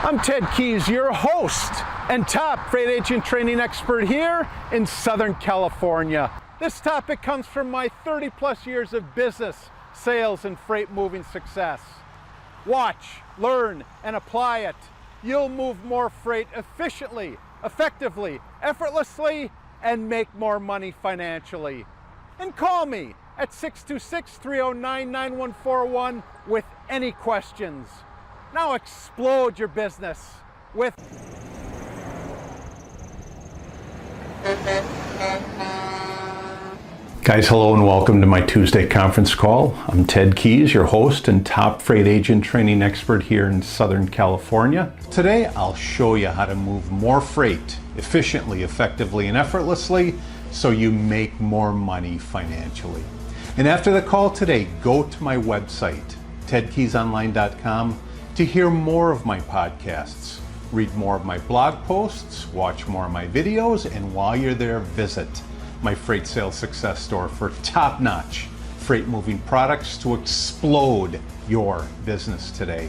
I'm Ted Keyes, your host and top freight agent training expert here in Southern California. This topic comes from my 30 plus years of business, sales, and freight moving success. Watch, learn, and apply it. You'll move more freight efficiently, effectively, effortlessly, and make more money financially. And call me at 626-309-9141 with any questions. Now explode your business with... Guys, hello and welcome to my Tuesday conference call. I'm Ted Keyes, your host and top freight agent training expert here in Southern California. Today, I'll show you how to move more freight efficiently, effectively, and effortlessly so you make more money financially. And after the call today, go to my website, TedKeyesOnline.c, to hear more of my podcasts, read more of my blog posts, watch more of my videos, and while you're there, visit my Freight Sales Success Store for top-notch freight moving products to explode your business today.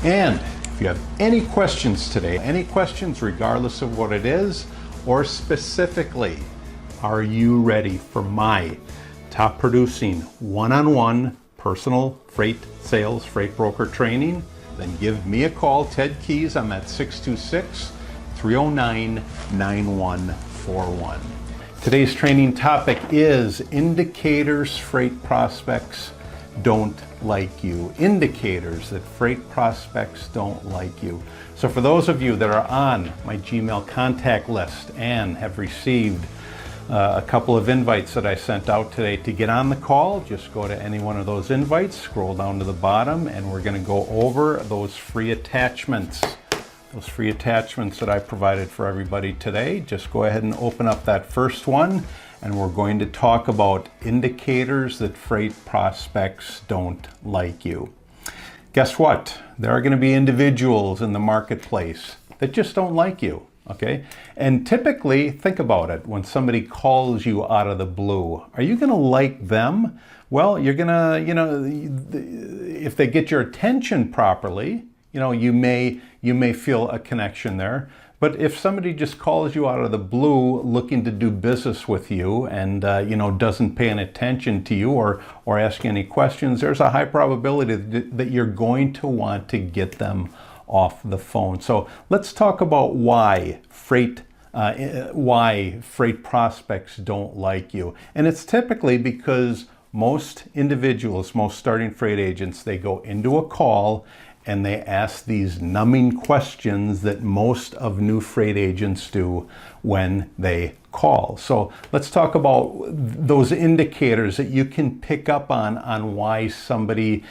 And if you have any questions today, any questions regardless of what it is, or specifically, are you ready for my top producing one-on-one personal freight sales, freight broker training? Then give me a call, Ted Keyes. I'm at 626-309-9141. Today's training topic is indicators freight prospects don't like you. Indicators that freight prospects don't like you. So for those of you that are on my Gmail contact list and have received a couple of invites that I sent out today to get on the call, just go to any one of those invites, scroll down to the bottom, and we're going to go over those free attachments. Those free attachments that I provided for everybody today. Just go ahead and open up that first one, and we're going to talk about indicators that freight prospects don't like you. Guess what? There are going to be individuals in the marketplace that just don't like you. Okay, and typically, think about it, when somebody calls you out of the blue, are you going to like them? Well, you're going to, if they get your attention properly, you may feel a connection there. But if somebody just calls you out of the blue looking to do business with you and, doesn't pay any attention to you or ask you any questions, there's a high probability that you're going to want to get them off the phone. So let's talk about why freight prospects don't like you. And it's typically because most individuals, most starting freight agents, they go into a call and they ask these numbing questions that most of new freight agents do when they call. So let's talk about those indicators that you can pick up on why somebody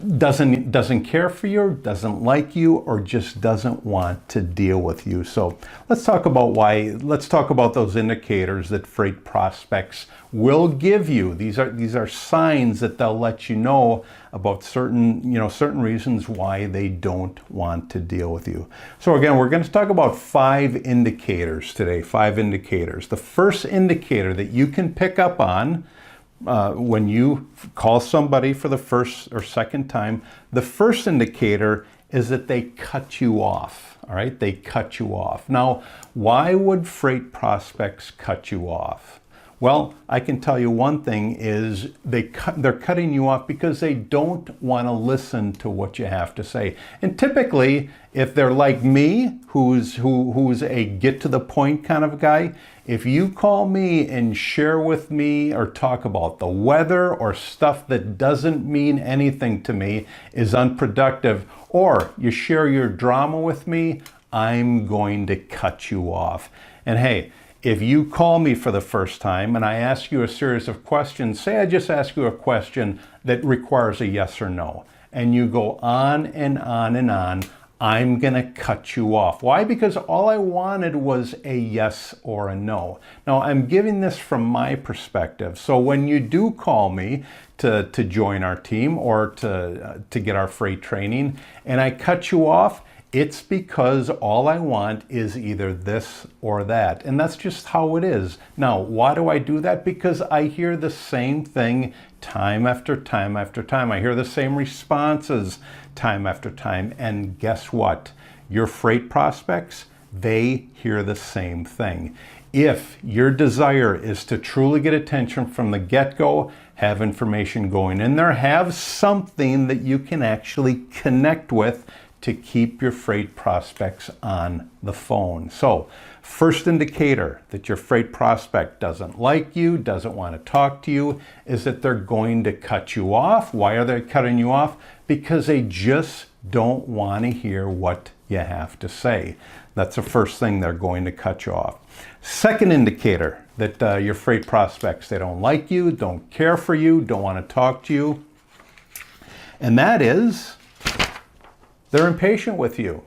doesn't care for you, doesn't like you, or just doesn't want to deal with you. So let's talk about those indicators that freight prospects will give you. These are signs that they'll let you know about certain reasons why they don't want to deal with you. So again, we're going to talk about 5 indicators today, 5 indicators. The first indicator that you can pick up on when you call somebody for the first or second time, the first indicator is that they cut you off. All right, they cut you off. Now, why would freight prospects cut you off? Well, I can tell you one thing is they're cutting you off because they don't want to listen to what you have to say. And typically, if they're like me, who's a get to the point kind of guy, if you call me and share with me or talk about the weather or stuff that doesn't mean anything to me, is unproductive, or you share your drama with me, I'm going to cut you off. And hey, if you call me for the first time and I ask you a series of questions, say I just ask you a question that requires a yes or no, and you go on and on and on, I'm going to cut you off. Why? Because all I wanted was a yes or a no. Now, I'm giving this from my perspective. So when you do call me to join our team or to get our freight training and I cut you off, it's because all I want is either this or that. And that's just how it is. Now, why do I do that? Because I hear the same thing time after time after time. I hear the same responses time after time. And guess what? your freight prospects, they hear the same thing. If your desire is to truly get attention from the get-go, have information going in there, have something that you can actually connect with to keep your freight prospects on the phone. So, first indicator that your freight prospect doesn't like you, doesn't want to talk to you, is that they're going to cut you off. Why are they cutting you off? Because they just don't want to hear what you have to say. That's the first thing, they're going to cut you off. Second indicator that your freight prospects, they don't like you, don't care for you, don't want to talk to you, and that is they're impatient with you.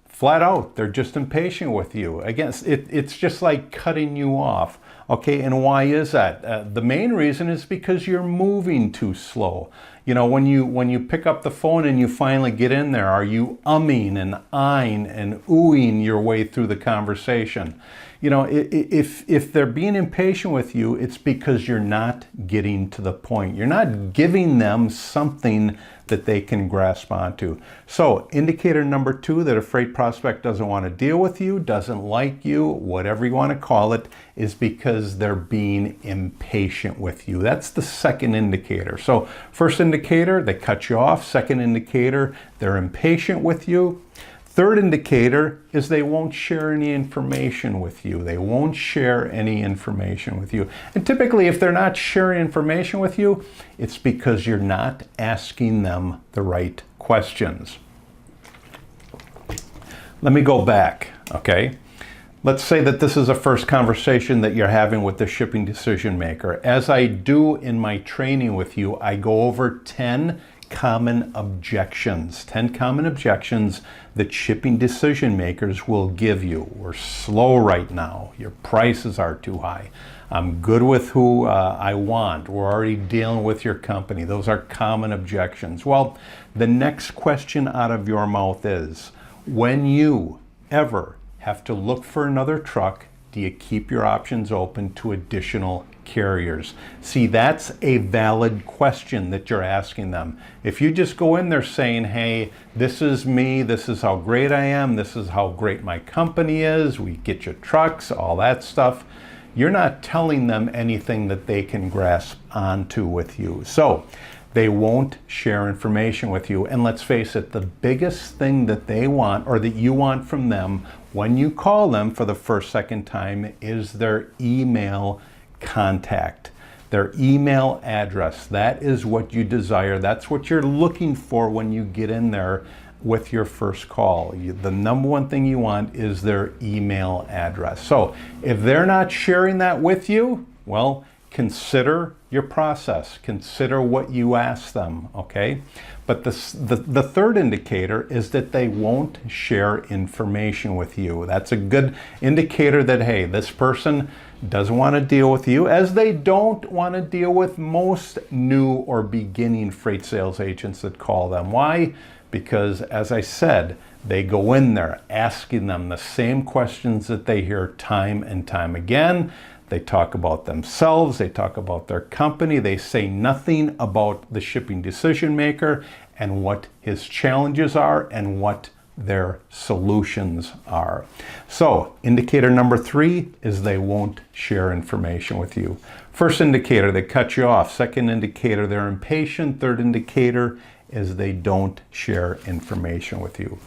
Flat out, they're just impatient with you. Again, it's just like cutting you off. Okay, and why is that? The main reason is because you're moving too slow. You know, when you pick up the phone and you finally get in there, are you umming and ahhing and oohing your way through the conversation? You know, if they're being impatient with you, it's because you're not getting to the point. You're not giving them something that they can grasp onto. So, indicator number 2 that a freight prospect doesn't want to deal with you, doesn't like you, whatever you want to call it, is because they're being impatient with you. That's the second indicator. So, first indicator, they cut you off. Second indicator, they're impatient with you. Third indicator is they won't share any information with you. They won't share any information with you. And typically, if they're not sharing information with you, it's because you're not asking them the right questions. Let me go back, okay? Let's say that this is a first conversation that you're having with the shipping decision maker. As I do in my training with you, I go over 10 common objections. 10 common objections that shipping decision makers will give you. We're slow right now. Your prices are too high. I'm good with who I want. We're already dealing with your company. Those are common objections. Well, the next question out of your mouth is, when you ever have to look for another truck, do you keep your options open to additional carriers? See, that's a valid question that you're asking them. If you just go in there saying, hey, this is me, this is how great I am, this is how great my company is, we get you trucks, all that stuff, you're not telling them anything that they can grasp onto with you. So they won't share information with you. And let's face it, the biggest thing that they want, or that you want from them when you call them for the first, second time, is their email contact, their email address. That is what you desire. That's what you're looking for when you get in there with your first call. The number one thing you want is their email address. So if they're not sharing that with you, well, consider your process. Consider what you ask them, okay? But the third indicator is that they won't share information with you. That's a good indicator that, hey, this person doesn't want to deal with you, as they don't want to deal with most new or beginning freight sales agents that call them. Why? Because, as I said, they go in there asking them the same questions that they hear time and time again. They talk about themselves, they talk about their company, they say nothing about the shipping decision maker and what his challenges are and what their solutions are. So, indicator number 3 is they won't share information with you. First indicator, they cut you off. Second indicator, they're impatient. Third indicator is they don't share information with you.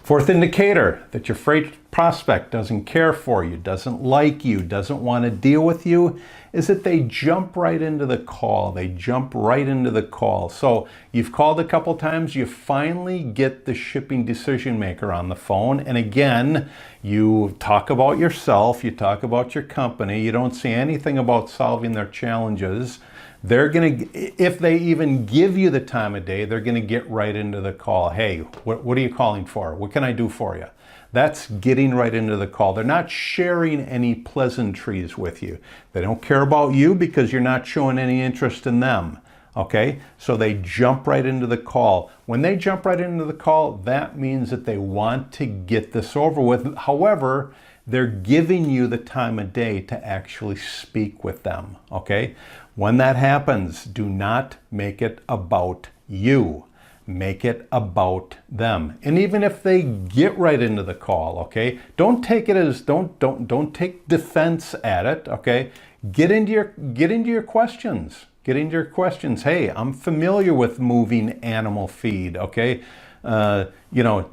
Fourth indicator that your freight prospect doesn't care for you, doesn't like you, doesn't want to deal with you, is that they jump right into the call. They jump right into the call. So you've called a couple times, you finally get the shipping decision maker on the phone, and again, you talk about yourself, you talk about your company, you don't say anything about solving their challenges. They're going to, if they even give you the time of day, they're going to get right into the call. Hey, what are you calling for? What can I do for you? That's getting right into the call. They're not sharing any pleasantries with you. They don't care about you because you're not showing any interest in them. Okay? So they jump right into the call. When they jump right into the call, that means that they want to get this over with. However, they're giving you the time of day to actually speak with them. Okay? When that happens, do not make it about you. make it about them. And even if they get right into the call, okay, don't take it as, don't take defense at it, okay? Get into your questions. Get into your questions. Hey, I'm familiar with moving animal feed, okay? You know,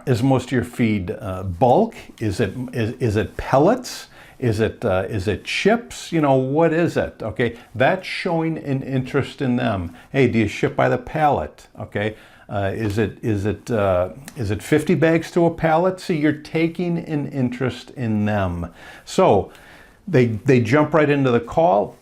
is most of your feed bulk? Is it pellets? Is it chips? You know, what is it? Okay, that's showing an interest in them. Hey, do you ship by the pallet? Okay, is it 50 bags to a pallet? So you're taking an interest in them. So they jump right into the call.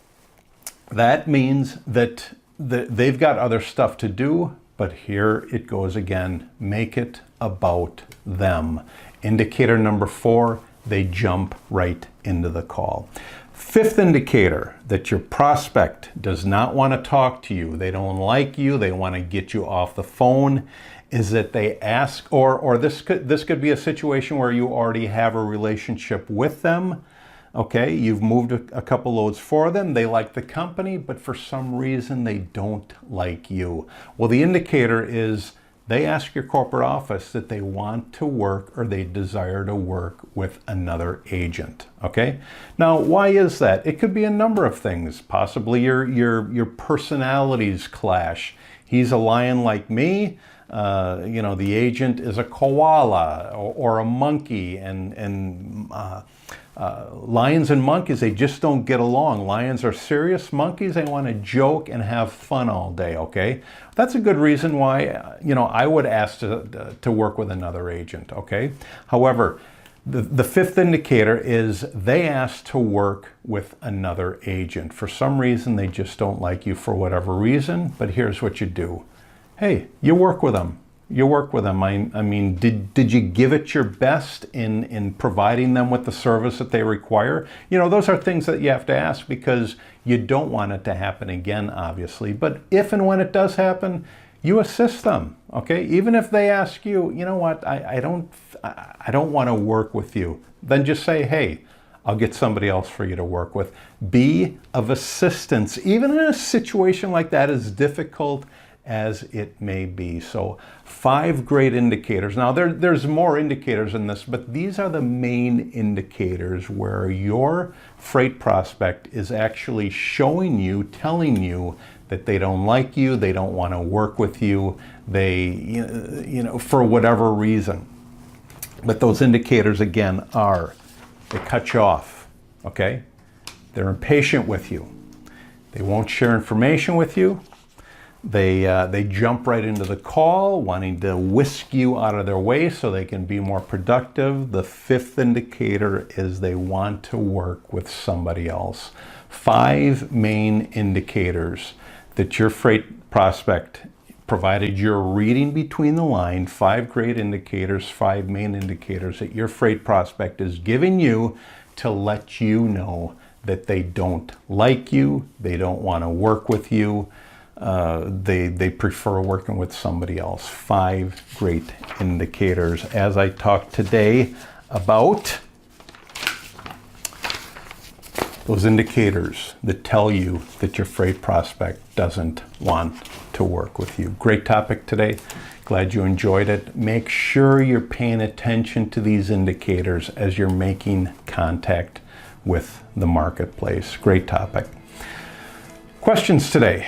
That means that they've got other stuff to do, but here it goes again. Make it about them. Indicator number 4, they jump right into the call. 5th indicator that your prospect does not want to talk to you, they don't like you, they want to get you off the phone, is that they ask, or this could be a situation where you already have a relationship with them. Okay, you've moved a couple loads for them, they like the company, but for some reason they don't like you. Well, the indicator is they ask your corporate office that they want to work or they desire to work with another agent, okay? Now, why is that? It could be a number of things. Possibly your personalities clash. He's a lion like me. You know, the agent is a koala or a monkey, and lions and monkeys, they just don't get along. Lions are serious. Monkeys, they want to joke and have fun all day, okay? That's a good reason why, you know, I would ask to work with another agent, okay? However, the 5th indicator is they ask to work with another agent. For some reason, they just don't like you for whatever reason, but here's what you do. Hey, you work with them. You work with them. I mean, did you give it your best in providing them with the service that they require? You know, those are things that you have to ask because you don't want it to happen again, obviously. But if and when it does happen, you assist them, okay? Even if they ask you, you know what, I don't want to work with you, then just say, hey, I'll get somebody else for you to work with. Be of assistance, even in a situation like that, as difficult as it may be. So 5 great indicators. Now there's more indicators in this, but these are the main indicators where your freight prospect is actually showing you, telling you that they don't like you, they don't want to work with you, they, you know, for whatever reason. But those indicators again are, they cut you off, okay? They're impatient with you. They won't share information with you. They jump right into the call, wanting to whisk you out of their way so they can be more productive. The 5th indicator is they want to work with somebody else. 5 main indicators that your freight prospect, provided you're reading between the line, 5 great indicators, 5 main indicators that your freight prospect is giving you to let you know that they don't like you, they don't want to work with you, they prefer working with somebody else. 5 great indicators as I talk today about those indicators that tell you that your freight prospect doesn't want to work with you. Great topic today. Glad you enjoyed it. Make sure you're paying attention to these indicators as you're making contact with the marketplace. Great topic. Questions today,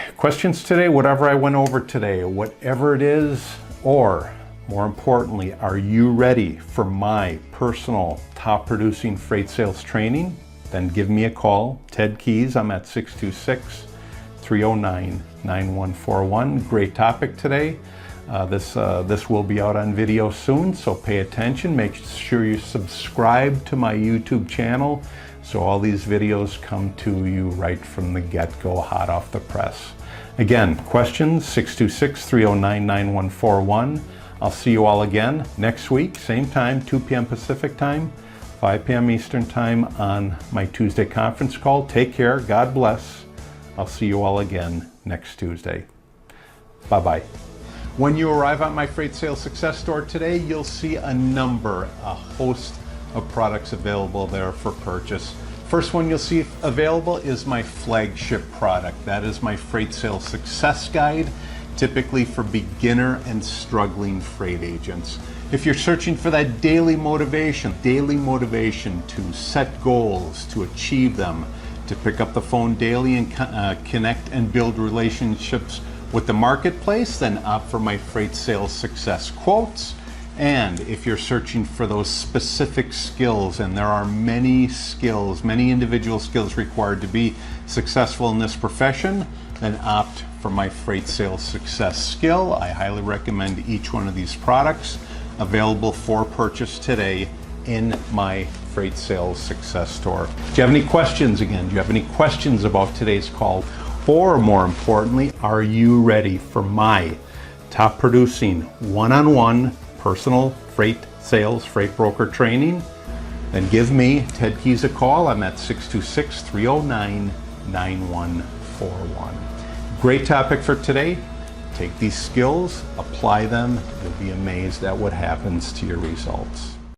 whatever I went over today, whatever it is, or more importantly, are you ready for my personal top producing freight sales training? Then give me a call, Ted Keys. I'm at 626-309-9141. Great topic today. This will be out on video soon, so pay attention. Make sure you subscribe to my YouTube channel so all these videos come to you right from the get-go, hot off the press. Again, questions, 626-309-9141. I'll see you all again next week, same time, 2 p.m. Pacific time, 5 p.m. Eastern time on my Tuesday conference call. Take care. God bless. I'll see you all again next Tuesday. Bye-bye. When you arrive at my Freight Sales Success Store today, you'll see a host of products available there for purchase. First one you'll see available is my flagship product. That is my Freight Sales Success Guide. typically for beginner and struggling freight agents. If you're searching for that daily motivation to set goals, to achieve them, to pick up the phone daily and connect and build relationships with the marketplace, then opt for my Freight Sales Success quotes. And if you're searching for those specific skills, and there are many skills, many individual skills required to be successful in this profession, then opt for my Freight Sales Success skill. I highly recommend each one of these products, available for purchase today in my Freight Sales Success store. Do you have any questions again? Do you have any questions about today's call? Or more importantly, are you ready for my top producing one-on-one personal freight sales, freight broker training? Then give me, Ted Keys, a call. I'm at 626-309-9141. Great topic for today. Take these skills, apply them. You'll be amazed at what happens to your results.